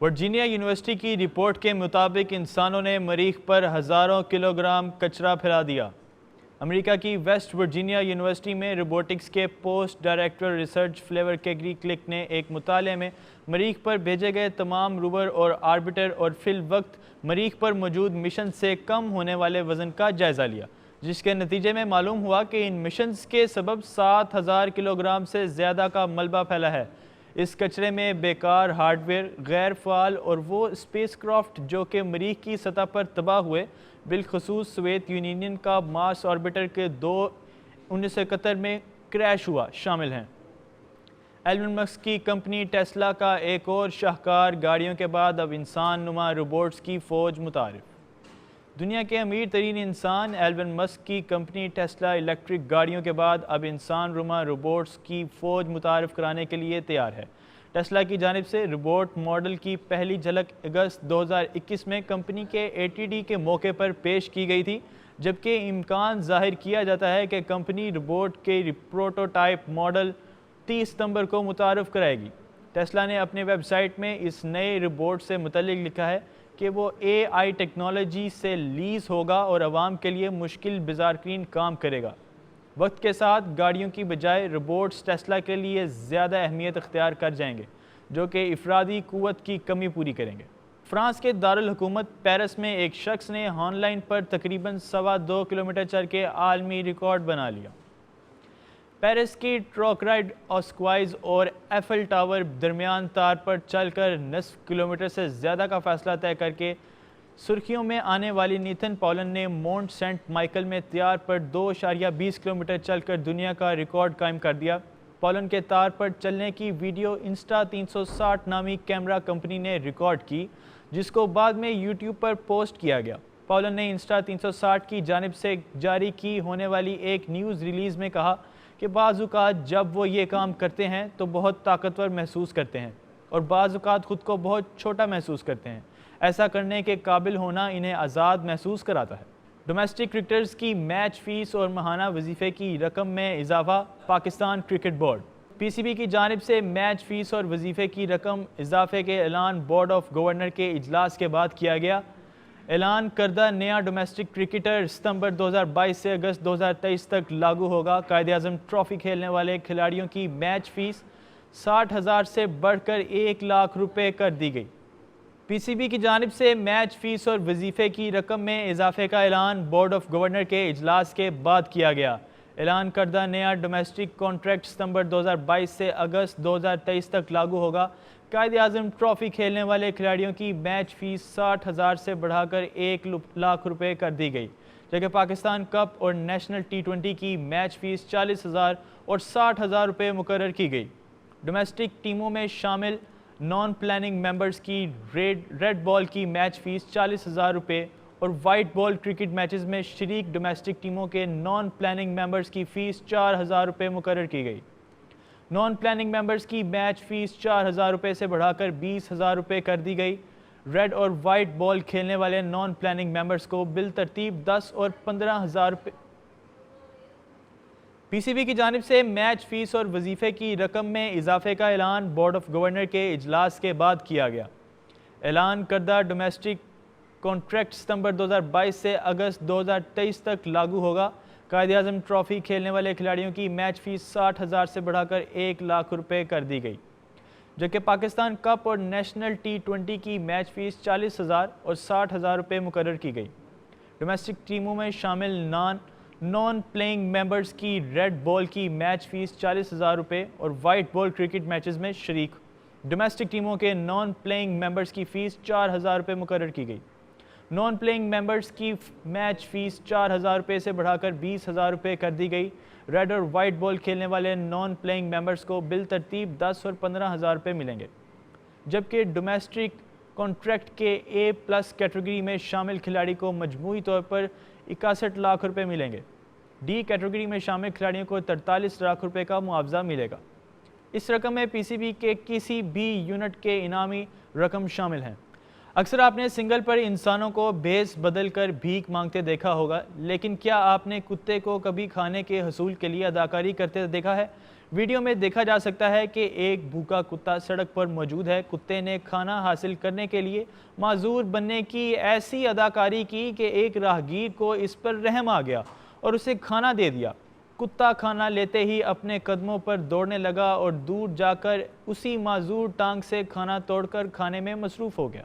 Virginia university کی report کے مطابق انسانوں نے مریخ پر ہزاروں کلوگرام کچرا پھیلا دیا۔ امریکہ کی ویسٹ ورجینیا یونیورسٹی میں روبوٹکس کے پوسٹ ڈائریکٹر ریسرچ فلیور کیگری کلک نے ایک مطالعے میں مریخ پر بھیجے گئے تمام روور اور آربیٹر اور فی الوقت مریخ پر موجود مشن سے کم ہونے والے وزن کا جائزہ لیا، جس کے نتیجے میں معلوم ہوا کہ ان مشنز کے سبب 7000 کلوگرام سے زیادہ کا ملبہ پھیلا ہے۔ اس کچرے میں بیکار ہارڈ ویئر، غیر فعال اور وہ اسپیس کرافٹ جو کہ مریخ کی سطح پر تباہ ہوئے، بالخصوص سوویت یونین کا مارس آربیٹر کے 1971 میں کریش ہوا، شامل ہیں۔ ایلن مسک کی کمپنی ٹیسلا کا ایک اور شاہکار گاڑیوں کے بعد اب انسان نما روبوٹس کی فوج متعارف۔ دنیا کے امیر ترین انسان ایلن مسک کی کمپنی ٹیسلا الیکٹرک گاڑیوں کے بعد اب انسان نما روبوٹس کی فوج متعارف کرانے کے لیے تیار ہے۔ ٹیسلا کی جانب سے روبوٹ ماڈل کی پہلی جھلک اگست 2021 میں کمپنی کے ATD کے موقع پر پیش کی گئی تھی، جبکہ امکان ظاہر کیا جاتا ہے کہ کمپنی روبوٹ کے پروٹوٹائپ ماڈل 30 ستمبر کو متعارف کرائے گی۔ ٹیسلا نے اپنے ویب سائٹ میں اس نئے روبوٹ سے متعلق لکھا ہے کہ وہ AI ٹیکنالوجی سے لیز ہوگا اور عوام کے لیے مشکل بزارترین کام کرے گا۔ وقت کے ساتھ گاڑیوں کی بجائے روبوٹس ٹیسلا کے لیے زیادہ اہمیت اختیار کر جائیں گے، جو کہ افرادی قوت کی کمی پوری کریں گے۔ فرانس کے دارالحکومت پیرس میں ایک شخص نے آن لائن پر تقریباً 2.25 کلومیٹر چل کے عالمی ریکارڈ بنا لیا۔ پیرس کی ٹروکرائڈ اسکوائز اور ایفل ٹاور درمیان تار پر چل کر نصف کلومیٹر سے زیادہ کا فاصلہ طے کر کے سرخیوں میں آنے والی نیتھن پاولن نے مونٹ سینٹ مائیکل میں تار پر 2.20 کلومیٹر چل کر دنیا کا ریکارڈ قائم کر دیا۔ پاولن کے تار پر چلنے کی ویڈیو انسٹا 360 نامی کیمرہ کمپنی نے ریکارڈ کی، جس کو بعد میں یوٹیوب پر پوسٹ کیا گیا۔ پاولن نے انسٹا 360 کی جانب سے جاری کی ہونے والی ایک نیوز ریلیز میں کہا کہ بعض اوقات جب وہ یہ کام کرتے ہیں تو بہت طاقتور محسوس کرتے ہیں اور بعض اوقات خود کو بہت چھوٹا محسوس کرتے ہیں۔ ایسا کرنے کے قابل ہونا انہیں آزاد محسوس کراتا ہے۔ ڈومیسٹک کرکٹرز کی میچ فیس اور ماہانہ وظیفے کی رقم میں اضافہ، پاکستان کرکٹ بورڈ۔ PCB کی جانب سے میچ فیس اور وظیفے کی رقم اضافے کے اعلان بورڈ آف گورنر کے اجلاس کے بعد کیا گیا۔ اعلان کردہ نیا ڈومیسٹک کرکٹر ستمبر 2022 سے اگست 2023 تک لاگو ہوگا۔ قائد اعظم ٹرافی کھیلنے والے کھلاڑیوں کی میچ فیس 60,000 سے بڑھ کر 1 لاکھ روپے کر دی گئی۔ PCB کی جانب سے میچ فیس اور وظیفے کی رقم میں اضافے کا اعلان بورڈ آف گورنر کے اجلاس کے بعد کیا گیا۔ اعلان کردہ نیا ڈومیسٹک کانٹریکٹ ستمبر 2022 سے اگست 2023 تک لاگو ہوگا۔ قائد اعظم ٹرافی کھیلنے والے کھلاڑیوں کی میچ فیس 60,000 سے بڑھا کر 1 لاکھ روپے کر دی گئی، جبکہ پاکستان کپ اور نیشنل T20 کی میچ فیس 40,000 اور 60,000 روپے مقرر کی گئی۔ ڈومیسٹک ٹیموں میں شامل نان پلیننگ ممبرز کی ریڈ بال کی میچ فیس 40,000 روپے اور وائٹ بال کرکٹ میچز میں شریک ڈومیسٹک ٹیموں کے نان پلیننگ ممبرز کی فیس 4,000 روپے مقرر کی گئی۔ نان پلیننگ ممبرز کی میچ فیس 4,000 روپے سے بڑھا کر 20,000 روپے کر دی گئی۔ ریڈ اور وائٹ بال کھیلنے والے نان پلیننگ ممبرز کو بالترتیب 10 اور 15,000 روپے۔ PCB کی جانب سے میچ فیس اور وظیفے کی رقم میں اضافے کا اعلان بورڈ آف گورنر کے اجلاس کے بعد کیا گیا۔ اعلان کردہ ڈومیسٹک کانٹریکٹ ستمبر 2022 سے اگست 2023 تک لاگو ہوگا۔ قائد اعظم ٹرافی کھیلنے والے کھلاڑیوں کی میچ فیس 60,000 سے بڑھا کر 1 لاکھ روپے کر دی گئی، جبکہ پاکستان کپ اور نیشنل T20 کی میچ فیس 40,000 اور 60,000 روپے مقرر کی گئی۔ ڈومیسٹک ٹیموں میں شامل نان پلیننگ ممبرز کی ریڈ بال کی میچ فیس 40,000 روپے اور وائٹ بال کرکٹ میچز میں شریک ڈومیسٹک ٹیموں کے نان پلیننگ ممبرز کی فیس 4,000 روپے مقرر کی گئی۔ نان پلیننگ ممبرز کی میچ فیس 4,000 روپے سے بڑھا کر 20,000 روپے کر دی گئی۔ ریڈ اور وائٹ بال کھیلنے والے نان پلیننگ ممبرز کو بالترتیب 10 اور 15,000 روپے ملیں گے، جبکہ ڈومیسٹک کانٹریکٹ کے A+ کیٹیگری میں شامل کھلاڑی کو مجموعی طور پر 61 لاکھ روپے ملیں گے۔ D کیٹیگری میں شامل کھلاڑیوں کو 43 لاکھ روپے کا معاوضہ ملے گا۔ اس رقم میں PCB کے کسی بھی یونٹ کے انعامی رقم شامل ہیں۔ اکثر آپ نے سنگل پر انسانوں کو بھیس بدل کر بھیک مانگتے دیکھا ہوگا، لیکن کیا آپ نے کتے کو کبھی کھانے کے حصول کے لیے اداکاری کرتے دیکھا ہے؟ ویڈیو میں دیکھا جا سکتا ہے کہ ایک بھوکا کتا سڑک پر موجود ہے۔ کتے نے کھانا حاصل کرنے کے لیے معذور بننے کی ایسی اداکاری کی کہ ایک راہگیر کو اس پر رحم آ گیا اور اسے کھانا دے دیا۔ کتا کھانا لیتے ہی اپنے قدموں پر دوڑنے لگا اور دور جا کر اسی معذور ٹانگ سے کھانا توڑ کر کھانے میں مصروف ہو گیا۔